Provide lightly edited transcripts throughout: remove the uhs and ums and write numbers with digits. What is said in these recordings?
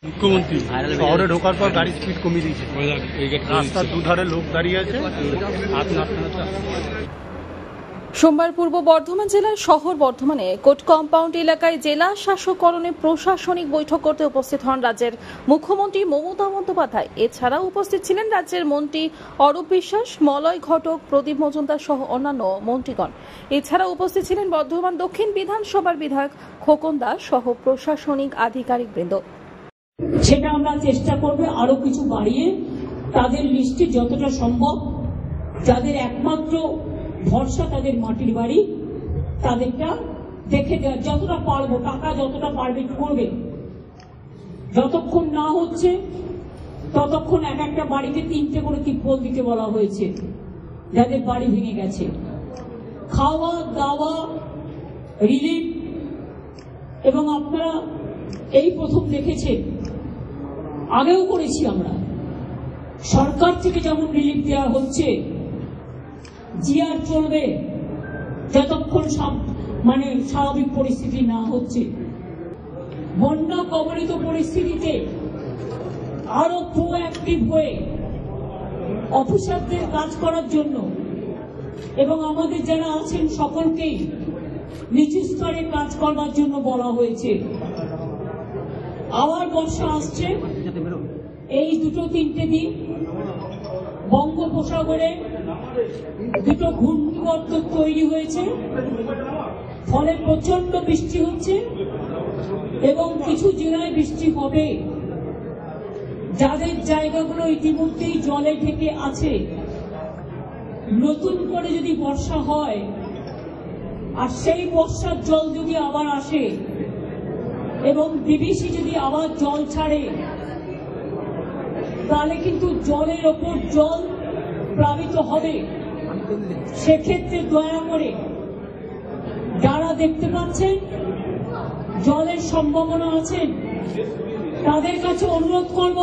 মুখ্যমন্ত্রী শহরে ঢোকার পর গাড়ি স্পিড কমিয়ে দিয়েছে, রাস্তার দুধারে লোক দাঁড়িয়ে আছে, হাত নাড়তে। সোমবার পূর্ব বর্ধমান জেলার শহর বর্ধমানে কোর্ট কম্পাউন্ড এলাকায় জেলা শাসকরণে প্রশাসনিক বৈঠক করতে উপস্থিত হন রাজ্যের মুখ্যমন্ত্রী মমতা বন্দ্যোপাধ্যায়। এছাড়াও উপস্থিত ছিলেন রাজ্যের মন্ত্রী অরূপ বিশ্বাস, মলয় ঘটক, প্রদীপ মজুমদার সহ অন্যান্য মন্ত্রীগণ। এছাড়াও উপস্থিত ছিলেন বর্ধমান দক্ষিণ বিধানসভার বিধায়ক খোকন দাস সহ প্রশাসনিক আধিকারিকবৃন্দ। সেটা আমরা চেষ্টা করব আরো কিছু বাড়িয়ে তাদের লিস্টে যতটা সম্ভব, যাদের একমাত্র ভরসা তাদের মাটির বাড়ি, তাদেরটা দেখে দেওয়া যতটা পারবো, টাকা যতটা পারবে করবে। যতক্ষণ না হচ্ছে ততক্ষণ এক একটা বাড়িতে 3টে করে ত্রিপল দিতে বলা হয়েছে, যাদের বাড়ি ভেঙে গেছে। খাওয়া দাওয়া রিলিফ, এবং আপনারা এই প্রথম দেখেছেন, আগেও করেছি আমরা, সরকার থেকে যেমন রিলিফ দেওয়া হচ্ছে, জিআর চলবে যতক্ষণ স্বাভাবিক পরিস্থিতি না হচ্ছে। বন্যা কবলিত পরিস্থিতিতে আরো প্রোঅ্যাক্টিভ হয়ে অফিসারদের কাজ করার জন্য এবং আমাদের যারা আছেন সকলকেই নিচু স্তরে কাজ করবার জন্য বলা হয়েছে। আবার বর্ষা আসছে, এই 2-3টে দিন বঙ্গোপসাগরে 2টো ঘূর্ণিঝড় তৈরি হয়েছে, ফলে প্রচন্ড বৃষ্টি হচ্ছে এবং কিছু জেলায় বৃষ্টি হবে। যাদের জায়গাগুলো ইতিমধ্যেই জলে ঢেকে আছে, নতুন করে যদি বর্ষা হয় আর সেই বর্ষার জল যদি আবার আসে এবং ডিবিসি যদি আবার জল ছাড়ে, তাহলে কিন্তু জলের ওপর জল প্লাবিত হবে। সেক্ষেত্রে দয়া করে যারা দেখতে পাচ্ছেন জলের সম্ভাবনা আছেন, তাদের কাছে অনুরোধ করব,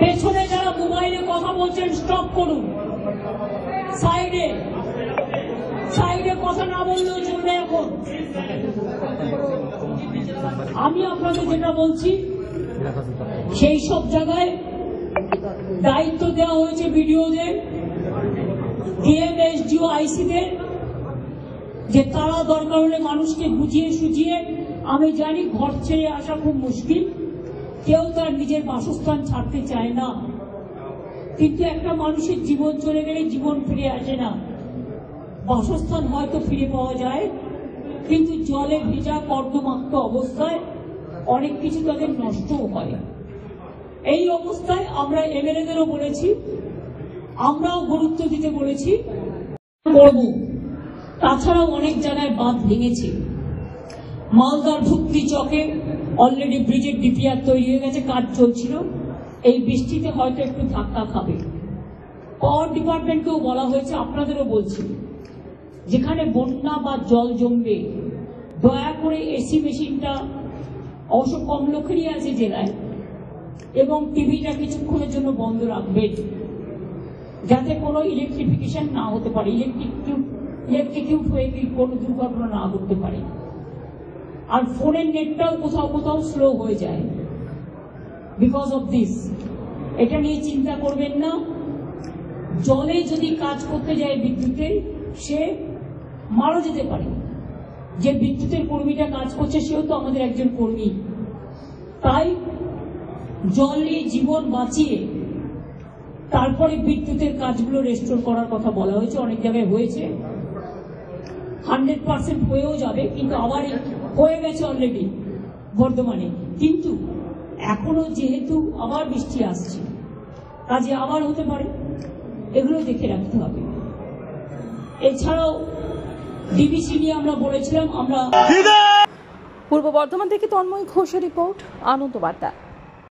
পেছনে যারা মোবাইলে কথা বলছেন স্টপ করুন, সাইডে কথা না বললেও চলবে। এখন আমি আপনাদের যেটা বলছি, সেই সব জায়গায় দায়িত্ব দেওয়া হয়েছে বিডিওদের, ডিএম, এসডিও, আইসিদের, যে তারা দরকার হলে মানুষকে বুঝিয়ে সুঝিয়ে, আমি জানি ঘর ছেড়ে আসা খুব মুশকিল, কেউ তার নিজের বাসস্থান ছাড়তে চায় না, কিন্তু একটা মানুষের জীবন চলে গেলে জীবন ফিরে আসে না। বাসস্থান হয়তো ফিরে পাওয়া যায়, কিন্তু জলে ভেজা কর্দমাক্ত অবস্থায় অনেক কিছু তাদের নষ্টও হয়। এই অবস্থায় আমরা এমএলএদেরও বলেছি, আমরাও গুরুত্ব দিতে বলেছি করব। তাছাড়াও অনেক জায়গায় বাঁধ ভেঙেছে। মালদার ভুক্তি চকে অলরেডি ব্রিজের ডিপিআর তৈরি হয়ে গেছে, কাজ চলছিল, এই বৃষ্টিতে হয়তো একটু ধাক্কা খাবে। পাওয়ার ডিপার্টমেন্টকেও বলা হয়েছে, আপনাদেরও বলছি, যেখানে বন্যা বা জল জমবে দয়া করে এসি মেশিনটা, অবশ্য কম লোকেরই আছে জেলায়, এবং টিভিটা কিছুক্ষণের জন্য বন্ধ রাখবেন, যাতে কোনো ইলেকট্রিফিকেশন না হতে পারে, ইলেকট্রিকিউট হয়ে কোনো দুর্ঘটনা না ঘটতে পারে। আর ফোনের নেটটাও কোথাও কোথাও স্লো হয়ে যায় বিকজ অফ দিস। এটা নিয়ে চিন্তা করবেন না। জলে যদি কাজ করতে যায় বিদ্যুতের, সে মারা যেতে পারে। যে বিদ্যুতের কর্মীটা কাজ করছে সেও তো আমাদের একজন কর্মী। তাই জল নিয়ে জীবন বাঁচিয়ে তারপরে বিদ্যুতের কাজগুলো রেস্টোর করার কথা বলা হয়েছে। অনেক জায়গায় হয়েছে, 100% হয়েও যাবে, কিন্তু আবার হয়ে গেছে অলরেডি বর্ধমানে। কিন্তু এখনো যেহেতু আবার বৃষ্টি আসছে, কাজে আবার হতে পারে, এগুলো দেখে রাখতে হবে। এছাড়াও ডিবিসি নিয়ে আমরা বলেছিলাম, আমরা পূর্ব বর্ধমান থেকে তন্ময় ঘোষের রিপোর্ট, আনন্দ বার্তা।